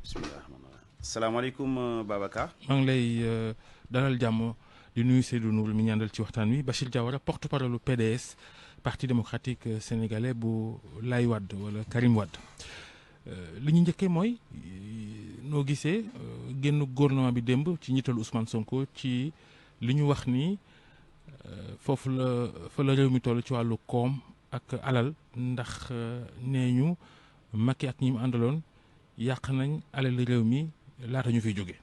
bisimilah rahmaani rahiim. salaamaaleykum Babacar. maa ngi lay dalal jàmm di nuyu Seydou Nourou mi ñaandal ci waxtaan wi Bachir Diawara porte-parole du PDS parti démocratique sénégalais bu Laye Wade wala Karim Wade li ñu njëkkee mooy noo gisee génn gouvernement bi démb ci njiitalu Ousmane Sonko ci li ñu wax ni foofu fa la réew mi toll ci wàllu koom ak alal ndax nee ñu Macky ak ñi mu àndaloon yàq nañ alal réew mi laata ñu fiy jóge.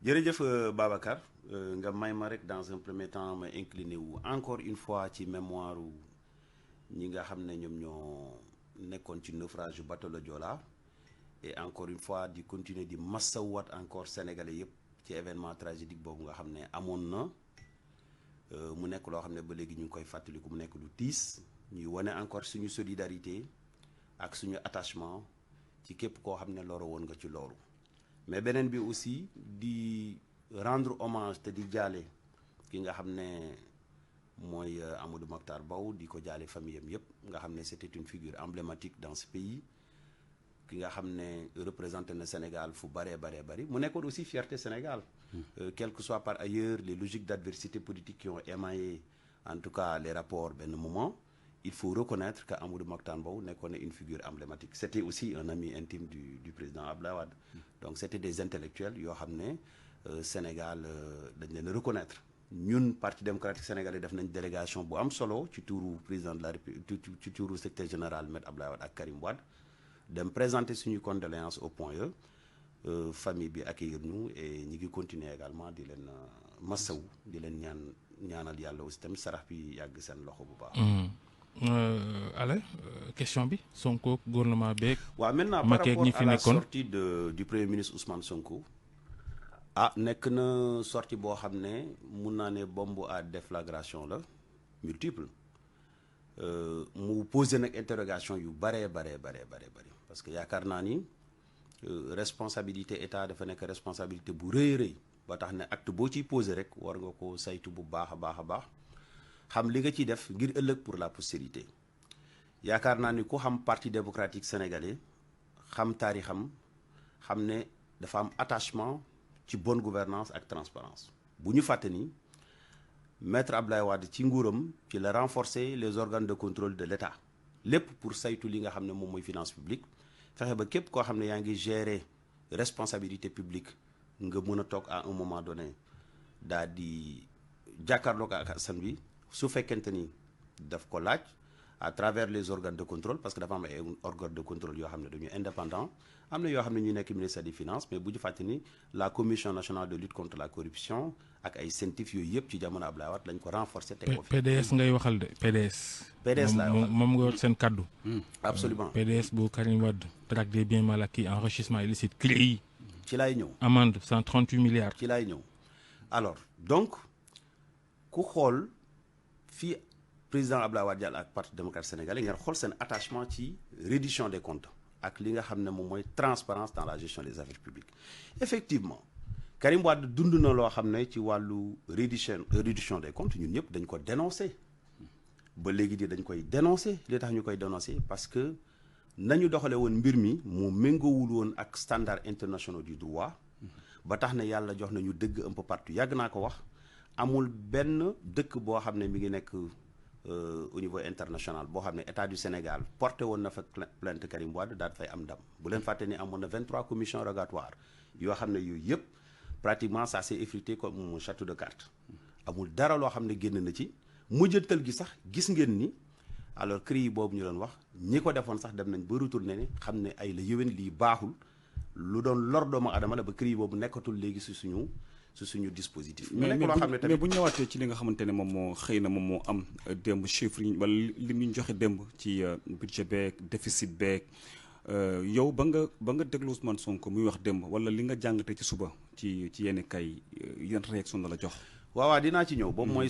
jërëjëf Babacar nga may ma rek dans un premier temps ma incliné wu encore une fois ci mémoire ñi nga xam ne ñoom ñoo nekkoon ci naufrage yu bateau le Joola et encore une fois di continuer di massawat encore sénégalais yëpp ci événement tragique boobu nga xam ne amoon na mu nekk loo xam ne ba léegi ñu ngi koy fàttaliku mu nekk lu tiis ñuy wane encore suñu solidarité ak suñu attachement ci képp koo xam ne loro woon nga ci loolu. mais beneen bi aussi di rendre hommage te di jaale ki nga xam ne mooy Amadou Mahtar Mbow di ko jaale famille am yëpp nga xam ne c'était une figure emblématique dans ce pays ki nga xam ne représenté na Sénégal fu bëree bari mu nekkoon aussi fierté Sénégal quel que soit par ailleurs les logiques d'adversité politique qui ont émaillé en tout cas les rapports benn moment il faut reconnaître que Amadou Mahtar Mbow nekkoon na une figure emblématique c'était aussi un ami intime du président Abdoulaye Wade donc c'était des intellectuels yoo xam ne Sénégal dañ leen reconnaître ñun parti démocratique sénégalais def nañ délégation bu am solo ci tuuru président de la République ci tuuru secrétaire général Me Abdoulaye Wade ak Karim Wade dem présenter suñuy condoléances au point E famille bi accueillir ñu et ñi ngi continuer également di leen massawu di leen ñaanal yàlla aussi tamit sarax bi yàgg seen loxo bu baax. Ale question bi Sonko gouvernement beeg. waaw maintenant par rapport à la sortie du premier ministre Ousmane Sonko. nekk na sortie boo xam ne mun naa ne bombe à déflagration la multiple mu posé nag interrogation yu bare parce que yaakaar naa ni responsabilité état dafa nekk responsabilité bu rëy ba tax ne acte boo ciy posé rek war nga ko saytu bu baax a baax xam li nga ciy def ngir ëllëg pour la postérité yaakaar naa ni ku xam parti démocratique sénégalais xam taarixam xam ne dafa am attachement ci bonne gouvernance ak transparence bu ñu fàtte ni maître Abdoulaye Wade ci nguuram ci la renforcer les organes de contrôle de l'État lépp pour saytu li nga xam ne moom mooy finance publique fexe ba képp koo xam ne yaa ngi gérer responsabilité publique nga mën a toog à un moment donné daal di jàkkaarloog ak askan bi su fekkente ni daf ko laaj à travers les organes de contrôle parce que dafa am ay organes de contrôle yoo xam ne dañu indépendant am na yoo xam ne ñu nekk ministère des finances mais bu ñu fàtte ni la commission nationale de lutte contre la corruption ak ay CENTIF yooyu yëpp ci jamono Abdoulaye Wade lañ ko renforcer. teg ko fi PDS ngay waxal de PDS laay waxal moom nga yor seen kaddu. absolument PDS bu Karim Wade traque des biens mal acquis enrichissement illicite CREI. ci laay ñëw amende 138 milliards. ci laay ñëw alors donc ku xool fii président Abdoulaye Wade Diallo ak parti démocratique sénégalais ngeen xool seen attachement ci reddition des comptes ak li nga xam ne moom mooy transparence dans la gestion des affaires publiques effectivement Karim Wade dund na loo xam ne ci wàllu reddition des comptes ñun ñëpp dañ ko dénoncer ba léegi di dañ koy dénoncer li tax ñu koy dénoncer parce que nañu doxale woon mbir mi mu méngoowul woon ak standards internationaux du droit ba tax ne yàlla jox nañu dëgg un peu partout yàgg naa ko wax amul benn dëkk boo xam ne mi ngi nekk au niveau international boo xam ne état du Sénégal porté woon na fa plainte Karim Wade daal fay am ndam bu leen fàtte ni amoon na 23 commissions rogatoires yoo xam ne yooyu yëpp pratiquement ça s'est effrité comme un château de cartes amul dara loo xam ne génn na ci mujjantal gi sax gis ngeen ni alors CREI yi boobu ñu doon wax ñi ko defoon sax dem nañ ba retourné ne xam ne ay la yëwén lii baaxul lu doon lor doomu adama la ba CREI boobu nekkatul léegi si suñu dispositif. mais bu ñu ñëwaatee ci li nga xamante ne moom moo xëy na moom moo am démb chiffres yi wala li ñu joxe démb ci budget beeg déficit beeg yow ba nga déglu Ousmane Sonko muy wax démb wala li nga jàngatee ci suba ci yenn kay yan réaction la jox. waaw dinaa ci ñëw. boobu mooy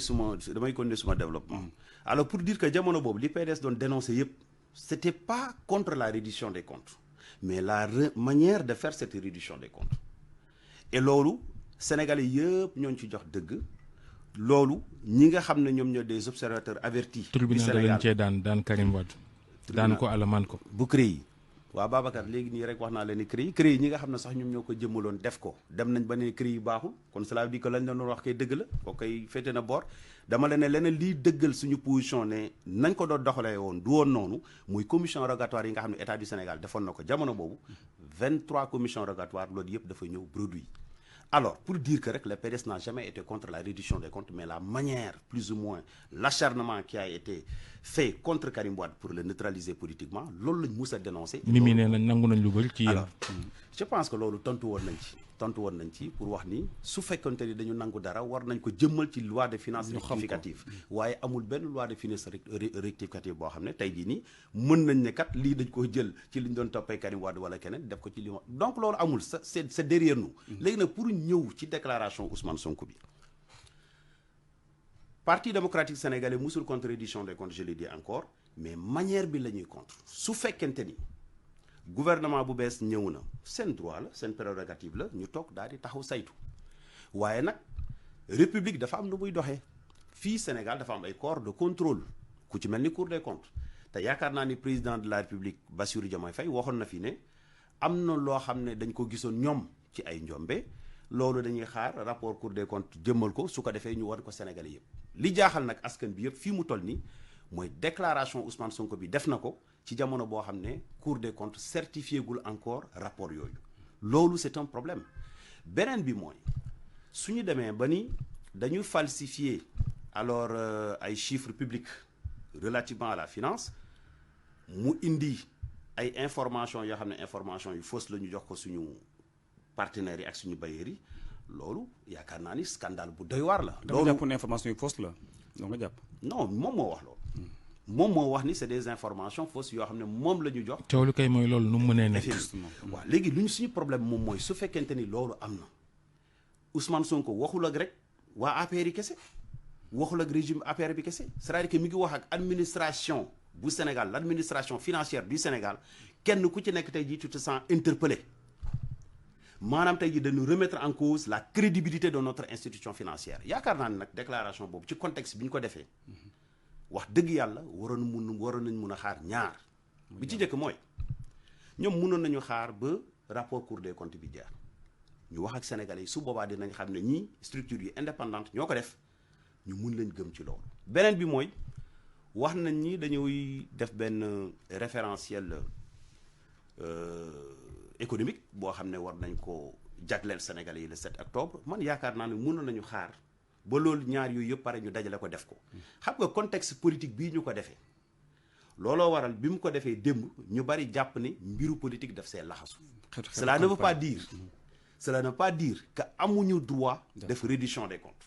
damay continuer suma développement. alors pour dire que jamono boobu li PDS doon dénoncer yëpp c'était pas contre la reddition des comptes mais la manière de faire cette reddition des comptes et loolu. Sénégalais yëpp ñooñu ci jox dëgg loolu ñi nga xam ne ñoom ñoo des observateurs avertis. du Sénégal tribunal lañ cee daan Karim Wade. daan ko alamaan ko. bu CREI waaw Babacar léegi nii rek wax naa leen ni CREI ñi nga xam ne sax ñoom ñoo ko jëmmaloon def ko dem nañ ba ne CREI yi baaxul kon cela veut dire que lañ doon wax kay dëgg la koo koy féete na boor dama la ne leneen liy dëggal suñu position ne nañ ko doon doxalee woon du woon noonu muy commission rogatoire yi nga xam ne état du Sénégal defoon na ko jamono boobu 23 commissions rogatoires loolu yëpp dafa ñëw produit. Alors, pour dire que le PDS n'a jamais été contre la réduction des comptes, mais la manière, plus ou moins, l'acharnement qui a été fait contre Karim Wade pour le neutraliser politiquement, loolu lañ mus a dénoncé. Mimi nee nañ nangu nañ lu bëri ci yéen. Alors, je pense que loolu tontu woon nañ ci pour wax ni su fekkonte ni dañu nangu dara war nañ ko jëmmal ci loi de finances rectificative waaye amul benn loi de finances rectificative boo xam ne tey jii nii mën nañ ne kat lii dañ ko jël ci li ñu doon toppee Karim Wade wala keneen def ko ci li donc loolu amul c'est derrière nous. léegi nag pour ñëw ci déclaration Ousmane Sonko bi Parti démocratique sénégalais musul contre reddition des comptes, je l'ai dit encore, mais manière bi la ñuy contre su fekkente ni gouvernement bu bees ñëw na seen droit la seen prérogative la ñu toog daal di taxaw saytu waaye nag république dafa am lu muy doxee fii Sénégal dafa am ay corps de contrôle ku ci mel ni Cour des comptes te yaakaar naa ni président de la république Bassirou Diomaye Faye waxoon na fi ne am na loo xam ne dañ ko gisoon ñoom ci ay njombe loolu dañuy xaar rapport Cour des comptes jëmmal ko su ko defee ñu war ko Sénégalais yëpp li jaaxal nag askan bi yëpp fii mu toll nii mooy déclaration Ousmane Sonko bi def na ko ci jamono boo xam ne Cour des comptes certifié gul encore rapport yooyu loolu c'est un problème beneen bi mooy suñu demee ba ni dañu falsifier alors ay chiffres publics relativement à la finance mu indi ay informations yoo xam ne information yu fausse la ñu jox ko suñu partenaires yi ak suñu bailleurs yi loolu yaakaar naa ni scandale bu doy waar la. loolu da nga jàpp ne information yu fausse la doo nga jàpp. non moom moo wax loolu. moom moo wax ni c'est des informations fausses yoo xam ne moom la ñu jox. coow lu kay mooy loolu nu mu mënee nekk. waaw léegi lu ñu suñu problème moom mooy su fekkente ni loolu am na Ousmane Sonko waxul ak rek waa APR yi kese waxul ak régime APR bi kese c'est-à-dire que mi ngi wax ak administration bu Sénégal l'administration financière du Sénégal kenn ku ci nekk tey jii tu te sens interpellé maanaam tey jii dañu remettre en cause la crédibilité de notre institution financière yaakaar naa ne nag déclaration boobu ci contexte bi ñu ko defee. wax dëgg yàlla waroon nañ mun a xaar ñaar bi ci njëkk mooy ñoom mënoon nañu xaar ba rapport Cour des comptes bi jeex ñu wax ak sénégalais yi su boobaa dinañ xam ne ñii structure yi indépendante ñoo ko def ñu mun lañ gëm ci loolu. beneen bi mooy wax nañ ni dañuy def benn référentiel économique boo xam ne war nañ ko jagleel sénégalais yi le 7 octobre man yaakaar naa ne mënoon nañu xaar. ba loolu ñaar yooyu yëpp pare ñu dajale ko def ko xam nga contexte politique bii ñu ko defee looloo waral bi mu ko defee démb ñu bari jàpp ne mbiru politique daf see laxasu cela ne veut pas dire que amuñu droit def reddition des comptes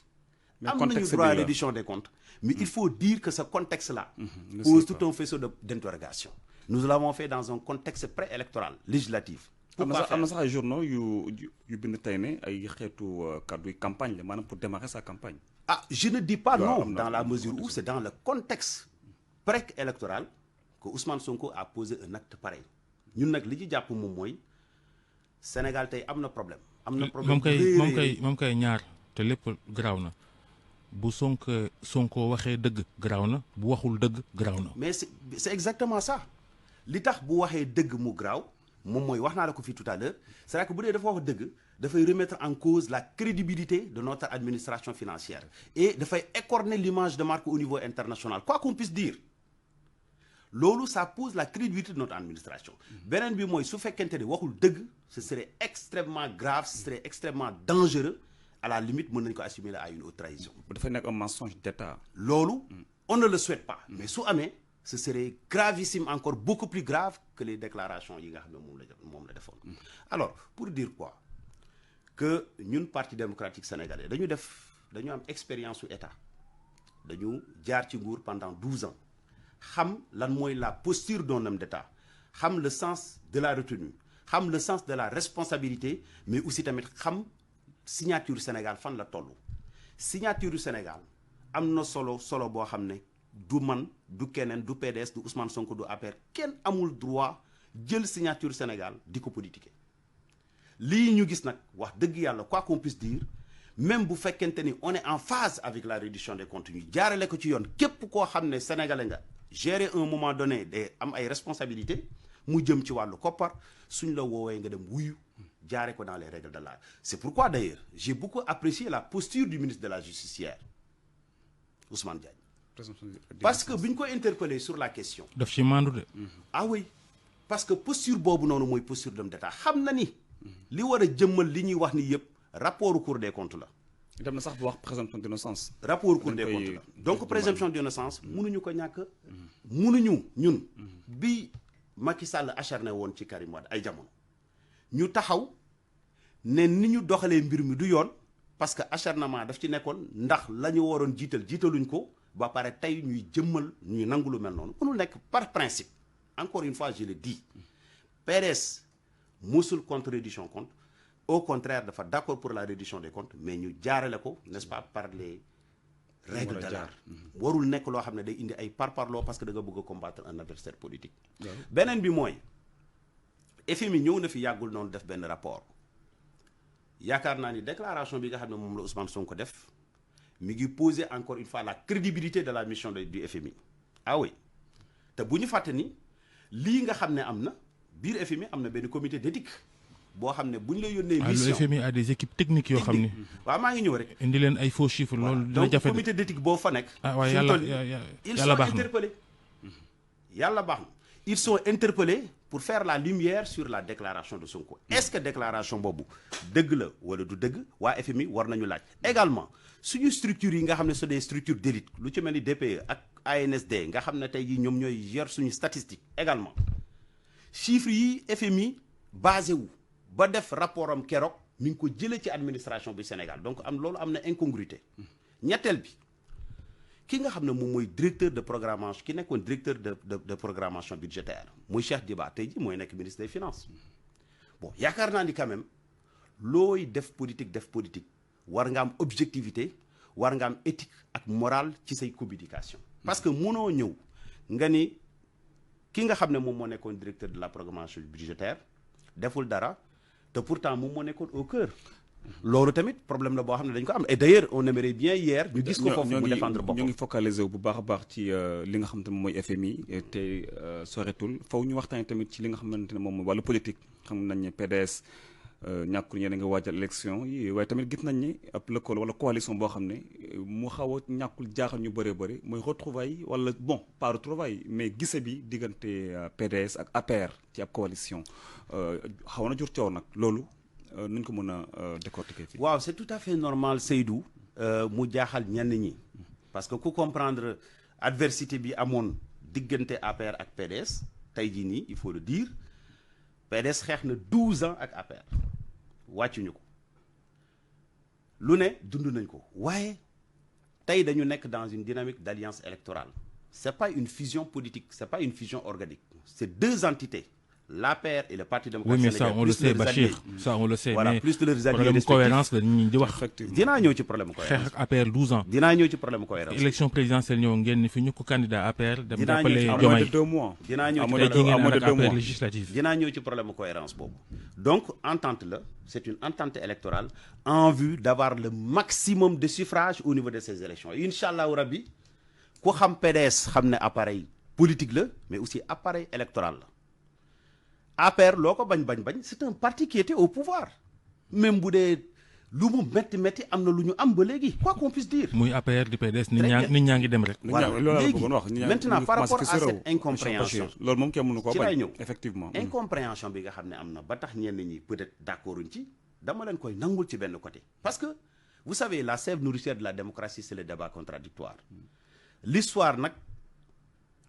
am nañu droit reddition des comptes mais il faut dire que ce contexte là pose tout un faisceau d'interrogation nous l'avons fait dans un contexte préélectoral législatif am na sax ay journaux yu bind tey ne ay xeetu kàddu campagne la maanaam pour démarrer sa campagne. Ah, je ne dis pas non dans la mesure où c'est dans le contexte préélectoral que Ousmane Sonko a posé un acte pareil ñun nag li ci jàpp moom mooy Sénégal tey am na problème. am na problème moom kay ñaar te lépp garaaw na bu Sonko waxee dëgg garaaw na bu waxul dëgg garaaw na. mais c'est exactement ça li tax bu waxee dëgg mu garaaw. moom mooy wax naa la ko fii tout à l'heure c'est-à-dire que bu dee dafa wax dëgg dafay remettre en cause la crédibilité de notre administration financière et dafay écorner l'image de marque au niveau international quoi qu'on puisse dire loolu ça pose la crédibilité de notre administration beneen bi mooy su fekkente ne waxul dëgg ce serait extrêmement grave ce serait extrêmement dangereux à la limite mën nañu ko assimiler à une haute trahison. dafay nekk un mensonge d'État. loolu on ne le souhaite pas mais su amee ce serait gravissime encore beaucoup plus grave que les déclarations yi nga xam ne moom la defoon. Alors pour dire quoi que ñun parti démocratique sénégalais dañu am expérience su état dañu jaar ci nguur pendant 12 ans xam lan mooy la posture d'un homme d'état xam le sens de la retenue xam le sens de la responsabilité mais aussi tamit xam signature Sénégal fan la toll signature Sénégal am na solo boo xam ne. du man du keneen du PDS du Ousmane Sonko du APR kenn amul droit jël signature Sénégal di ko politiquer lii ñu gis nag wax dëgg yàlla quoi qu'on puisse dire même bu fekkente ni on est en phase avec la reddition des comptes ñu jaarale ko ci yoon képp koo xam ne sénégalais nga gérer un moment donné day am ay responsabilités mu jëm ci wàllu koppar suñ la woowee nga dem wuyu jaare ko dans les règles de l'art. C'est pourquoi d'ailleurs j'ai beaucoup apprécié la posture du ministre de la Justice hier Ousmane Diagne, parce que bi ñu ko interpellé sur la question. daf ci mandu de. Ah oui, parce que posture boobu noonu mooy posture d'homme d'État. xam na ni li war a jëmmal li ñuy wax ni yëpp rapport Cour des comptes la. dem na sax bu wax présomption d'innocence. rapport Cour des comptes la donc présomption d'innocence mënuñu ko ñàkk. mënuñu ñun. bi Macky Sall acharné woon ci Karim Wade ay jamono ñu taxaw ne ni ñu doxalee mbir mi du yoon parce que acharnement daf ci nekkoon ndax la ñu waroon jiitaluñ ko ba pare tey ñuy jëmmal ñuy nangu lu mel noonu mënul nekk par principe. Encore une fois je le dis PDS musul contre reddition compte au contraire dafa d'accord pour la reddition des comptes mais ñu jaarale ko n'est-ce pas par les règles de l'art. warul nekk loo xam ne day indi ay parparloo parce que da nga bëgg a combattre un adversaire politique. beneen bi mooy FMI ñëw na fi yàggul noonu def benn rapport yaakaar naa ni déclaration bi nga xam ne moom la Ousmane Sonko def mi ngi poser encore une fois la crédibilité de la mission du FMI. Ah oui te bu ñu fàtte ni lii nga xam ne am na biir FMI am na benn comité d'éthique boo xam ne bu ñu la yónnee mission le FMI a des équipes techniques yoo xam ni. waaw maa ngi ñëw rek. indi leen ay faux chiffres loolu dina jafe. donc comité d'éthique boo fa nekk. ah waaye ils sont interpellés. yàlla baax na ils sont interpellés pour faire la lumière sur la déclaration de Sonko. Est-ce que déclaration boobu dëgg la wala du dëgg waa FMI war nañu laaj. également suñu structures yi nga xam ne c'est des structures d'élite lu ci mel ni DPE ak ANSD nga xam ne tey jii ñoom ñooy yor suñu statistique également chiffres yi FMI basé wu ba def rapport am keroog mi ngi ko jëlee ci administration bi Sénégal donc loolu am na incongruité. ñetteel bi ki nga xam ne moom mooy directeur de programmation ki nekkoon directeur de programmation budgétaire muy Cheikh Diba tey ji mooy nekk ministre des finances bon yaakaar naa ni quand même looy def politique war nga am objectivité war nga am éthique ak morale ci say communication. parce que mënoo ñëw nga ni ki nga xam ne moom moo nekkoon directeur de la programmation budgétaire deful dara te pourtant moom moo nekkoon au cœur. loolu tamit problème la boo xam ne dañ ko am et d'ailleurs on aimerait bien hier ñu gis ko foofu mu défendre boppam ñu ngi focaliser wu bu baax a baax ci li nga xamante ne moom mooy FMI te soretul faw ñu waxtaanee tamit ci li nga xamante ne moom mooy wàllu politique xam nañ ne PDS ñàkkul ñeneen nga waajal élection yi waaye tamit gis nañ ni ab lëkkaloo wala coalition boo xam ne mu xaw a ñàkkul jaaxal ñu bëree bëri mooy retrouvailles wala bon pas retrouvailles mais gise bi diggante PDS ak APR ci ab coalition xaw na jur coow nag loolu nuñ ko mën a décortiquer fii. waaw c'est tout à fait normal Seydou mu jaaxal ñenn ñi parce que ku comprendre adversité bi amoon diggante APR ak PDS tey jii nii il faut le dire PDS xeex na 12 ans ak APR wàccuñu ko lu ne dund nañ ko waaye tey dañu nekk dans une dynamique d'alliance électorale c'est pas une fusion politique c'est pas une fusion organique c'est deux entités. L'APR et le Parti démocratique sénégalais. Oui, mais ça, on le sait, Bachir. Ça, on le sait. Voilà, mais plus de leurs alliés problème respectifs. cohérence, la ñuy di wax. dinaa ñëw ci problème cohérence. xeex ak APR 12 ans. dinaa ñëw ci problème cohérence. élection présidentielle ñëw ngeen ni fi ñu ko candidat APR. dem dinaa ñëw jàppale ci à moins Diomaye. de 2 mois. dinaa ñëw ci tey jii ngeen moins de ànd ak 2 mois. APR législative. dinaa ñëw ci problème cohérence boobu. donc entente la c'est une entente électorale en vue d'avoir le maximum de suffrages au niveau de ces élections incha allahu rabbi ku xam PDS xam ne appareil politique la mais aussi appareil électoral la. APR loo ko bañ c'est un parti qui était au pouvoir même bu dee lu mu métti am na lu ñu am ba léegi quoi qu'on puisse dire. muy APR di PDS nit ñaa ngi dem rek. voilà léegi maintenant par rapport à cette incompréhension loolu moom kenn mënu koo ci lay bañ ñëw effectivement. incompréhension bi nga xam ne am na ba tax ñenn ñi peut-être d'accorduñ ci dama leen koy nangul ci benn côté parce que vous savez la sève nourricière de la démocratie c'est le débat contradictoire l'histoire nag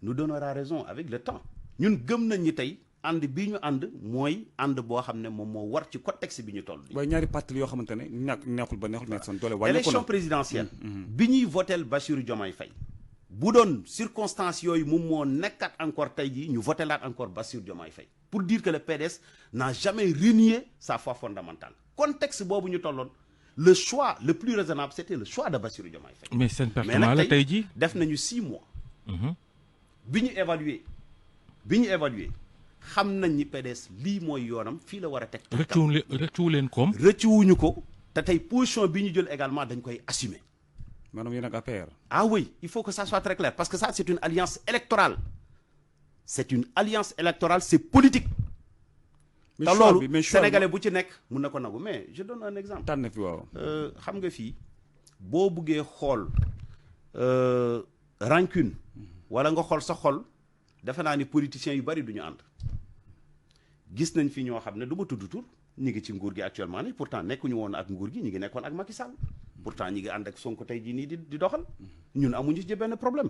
nous donnera raison avec le temps ñun gëm nañ ñi tey ànd bii ñu ànd mooy ànd boo xam ne moom moo war ci contexte bi ñu toll. waaye ñaari parti yoo xamante ne neexul ba neexul mais seen doole wàññeeku na. élection présidentielle. bi ñuy votel Bassirou Diomaye Faye. bu doon circonstances yooyu moom moo nekkat encore tey jii ñu votelaat encore Bassirou Diomaye Faye pour dire que le PDS n'a jamais renié sa foi fondamentale contexte boobu ñu tolloon le choix le plus raisonnable c'était le choix de Bassirou Diomaye Faye. mais seen mais pertement nag la tey jii. def nañu 6 mois. bi ñu évaluer xam nañ ni PDS lii mooy yoonam fii la war a teg. rëccuwu leen koom. rëccuwuñu ko te tey position bi ñu jël également dañ koy assumer. maanaam yéen ak APR. ah oui il faut que ça soit très clair parce que ça c'est une alliance électorale c'est une alliance électorale, c'est politique. mais te choix loolu bi sénégalais bu ci nekk mun na ko nangu mais je donne un exemple. tànn fi waaw. xam nga fii boo buggee xool rancune wala nga xool sa xol defe naa ni politiciens yu bari du ñu ànd. gis nañ fi ñoo xam ne du ma tudd tur ñi ngi ci nguur gi actuellement ni pourtant nekkuñu woon ak nguur gi ñi ngi nekkoon ak Macky Sall pourtant ñi ngi ànd ak Sonko tey jii nii di doxal ñun amuñu ci benn problème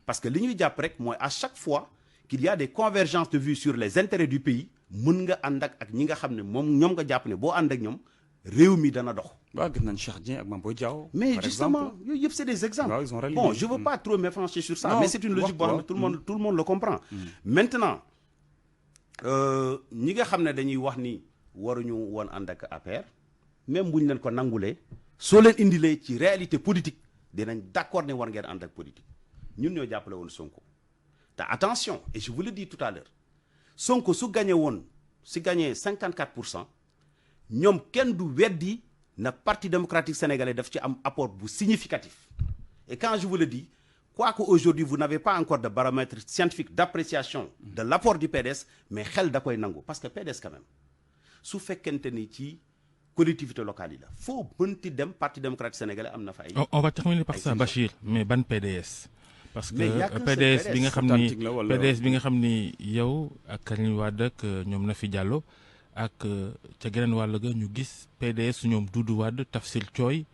parce que li ñuy jàpp rek mooy à chaque fois qu'il y a des convergences de vues sur les intérêts du pays mën nga ànd ak ñi nga xam ne ñoom nga jàpp ne boo ànd ak ñoom réew mi dana dox. waaw gis nañ Cheikh Dieng ak Mame Boye Diao. mais justement yooyu yëpp c'est des exemples. Bon, je veux pas trop m'effranchir sur ça. Non, mais c'est une logique boo xam ne tout le monde le comprend. Maintenant ñi nga xam ne dañuy wax ni waruñu woon ànd ak APR même bu ñu leen ko nangulee soo leen indilee ci réalité politique dinañ d'accord ne war ngeen ànd ak politique ñun ñoo jàppale woon Sonko te attention et je vous le dis tout à l'heure Sonko su gagné woon su gagné 54% ñoom kenn du weddi na Parti démocratique sénégalais daf ci am apport bu significatif et quand je vous le dis quoique aujourd'hui vous n'avez pas encore de baromètre scientifique d'appréciation de l'apport du PDS mais xel da koy nangu parce que PDS quand même su fekkente ni ci collectivité locale yi la foo mënti dem Parti démocratique sénégalais am na fa ay. on va terminer par ça Bachir mais ban PDS. parce que PDS bi nga xam ni PDS bi nga xam ni yow ak Karim Wade ak ñoom Nafi Diallo ak ca geneen wàll ga ñu gis PDS su ñoom Doudou Wade Tafsir Thioye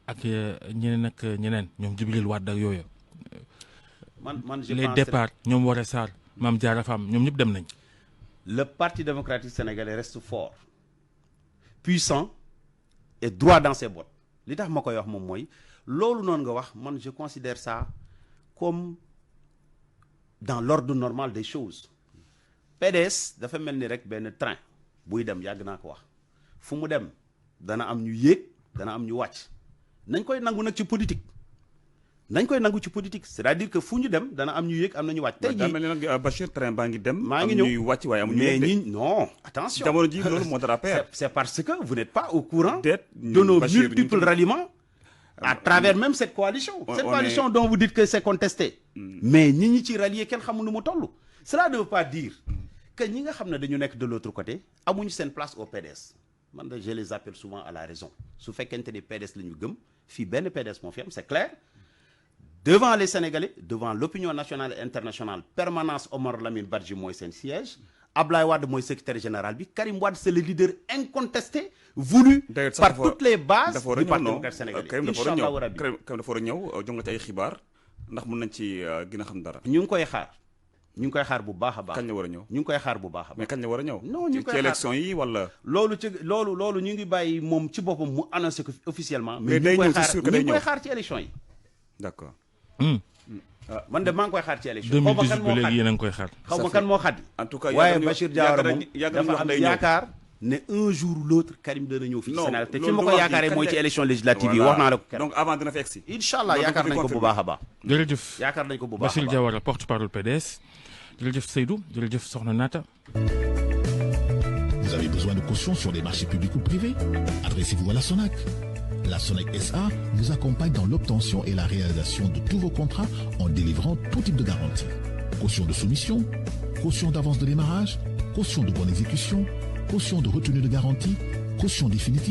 ak ñeneen ak ñeneen ñoom Djibril Wade ak yooyu. man je les départs ñoom Woré Sarr Mame Diarra Fam ñoom ñëpp dem nañ. Le Parti démocratique sénégalais reste fort puissant et droit dans ses bottes li tax ma koy wax moom mooy loolu noonu nga wax man je considère ça comme dans l'ordre normal des choses PDS dafa mel ni rek benn train buy dem yàgg naa ko wax fu mu dem dana am ñu yéeg dana am ñu wàcc nañ koy nangu nag ci politique nañ koy nangu ci politique c'est-à-dire que fu ñu dem dana am ñu yéeg am na ñu wàcc. tey jii mel ni nag Bachir train baa ngi dem. maa ngi ñëw am ñuy wàcc waaye amuñu mais ñi non attention. jamono ji loolu moo dara APR. c'est parce que vous n'êtes pas au courant. de nos multiples ralliements. à travers même cette coalition. Cette coalition dont vous dites que c'est contesté. mais ñi ci rallier kenn xamul nu mu toll. cela ne veut pas dire que ñi nga xam ne dañu nekk de l'autre côté amuñu seen place au PDS man de je les appelle souvent à la raison su fekkente ni PDS la ñu gëm fii benn PDS moo fi am c'est clair. Devant les Sénégalais, devant l'opinion nationale et internationale, permanence Omar Lamine Badji mooy seen siège Ablaye Wade mooy secrétaire général bi Karim Wade c'est le leader incontesté voulu par toutes les bases du Parti démocratique sénégalais. Inch'Allah rabbi Karim dafa war a ñëw jonga ci ay xibaar ndax mën nañ ci gën a xam dara. ñu ngi koy xaar bu baax a baax. kañ la war a ñëw ñu ngi koy xaar bu baax a baax. mais kañ la war a ñëw. non ñu ngi koy ci élection yi wala. loolu ñu ngi bàyyi moom ci boppam mu annoncé ko officiellement. mais day ñëw c'est sûr que day ñëw ñu ngi koy xaar ci élection yi. d'accord. man de maa ngi koy xaar ci élection. 2018 ba léegi yéen a ngi koy xaar. xaw ma kan moo xaddi. en tout cas waaye Bachir Diawara moom dafa am yaakaar ne un jour ou l'autre Karim dana ñëw fii Sénégal te fi ma ko yaakaaree mooy ci élection législative yi wax naa la ko keroog. donc avant dina fi egsi. Inch'Allah yaakaar nañ ko bu baax a baax. jërëjëf yaakaar nañ ko bu baax a Bachir Diawara porte-parole PDS jërëjëf Seydou jërëjëf Soxna Nata. Vous avez besoin de caution sur des marchés publics ou privés? Adressez-vous à la SONAC. La SONAC SA vous accompagne dans l'obtention et la réalisation de tous vos contrats en délivrant tout type de garantie. Caution de soumission, caution d'avance de démarrage, caution de bonne exécution, caution de retenue de garantie, caution définitive.